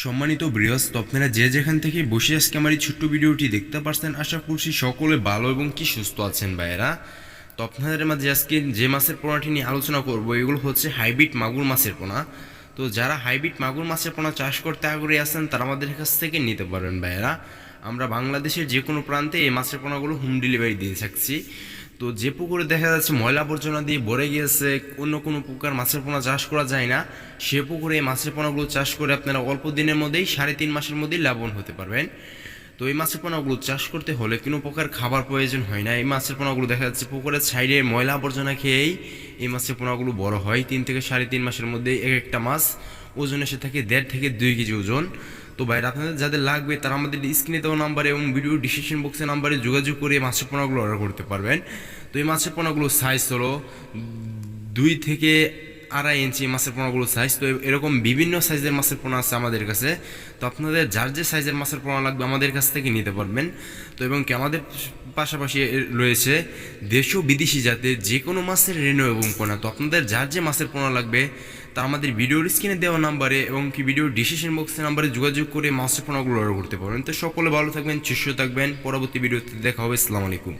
সম্মানিত বৃহস্ত, আপনারা যে যেখান থেকে বসে আজকে আমার এই ছোট্ট ভিডিওটি দেখতে পারছেন, আশা করছি সকলে ভালো এবং কি সুস্থ আছেন ভাইয়েরা। তো আপনাদের মাঝে আজকে যে মাছের পোনাটি নিয়ে আলোচনা করব এগুলো হচ্ছে হাইব্রিড মাগুর মাছের পোনা। তো যারা হাইব্রিড মাগুর মাছের পোনা চাষ করতে আগ্রহী আছেন তারা আমাদের কাছ থেকে নিতে পারবেন ভাইয়েরা। আমরা বাংলাদেশের যে কোনো প্রান্তে এই মাছের পোনাগুলো হোম ডেলিভারি দিয়ে থাকছি। তো যে পুকুরে দেখা যাচ্ছে ময়লা আবর্জনা দিয়ে ভরে গিয়েছে, অন্য কোনো প্রকার মাছের পোনা চাষ করা যায় না, সে পুকুরে এই মাছের পোনাগুলো চাষ করে আপনারা অল্প দিনের মধ্যেই 3.5 মাসের মধ্যেই লাভবান হতে পারবেন। তো এই মাছের পোনাগুলো চাষ করতে হলে কোনো প্রকার খাবার প্রয়োজন হয় না। এই মাছের পোনাগুলো দেখা যাচ্ছে পুকুরের সাইডে ময়লা আবর্জনা খেয়েই এই মাছের পোনাগুলো বড় হয়। 3 থেকে 3.5 মাসের মধ্যে এক একটা মাছ ওজন এসে থাকে 1.5 থেকে 2 কেজি ওজন। তো ভাইরা আপনাদের যাদের লাগবে তারা আমাদের স্ক্রিনে দেওয়া নাম্বারে এবং ভিডিও ডিসক্রিপশন বক্সের নাম্বারে যোগাযোগ করে মাছের পোনাগুলো অর্ডার করতে পারবেন। তো এই মাছের পোনাগুলোর সাইজ হলো 2 থেকে 2.5 ইঞ্চি মাছের পোনাগুলো সাইজ। তো এরকম বিভিন্ন সাইজের মাছের পোনা আছে আমাদের কাছে। তো আপনাদের যার যে সাইজের মাছের পোনা লাগবে আমাদের কাছ থেকে নিতে পারবেন। তো এবং কি আমাদের পাশাপাশি রয়েছে দেশীয় বিদেশি জাতের যে কোনো মাছের রেণু এবং পোনা। তো আপনাদের যার যে মাছের পোনা লাগবে তা আমাদের ভিডিওর স্ক্রিনে দেওয়া নাম্বারে এবং কি ভিডিওর ডিসক্রিপশন বক্সের নাম্বারে যোগাযোগ করে মাছের পোনাগুলো অর্ডার করতে পারবেন। তো সকলে ভালো থাকবেন, সুস্থ থাকবেন। পরবর্তী ভিডিওতে দেখা হবে। আসসালামু আলাইকুম।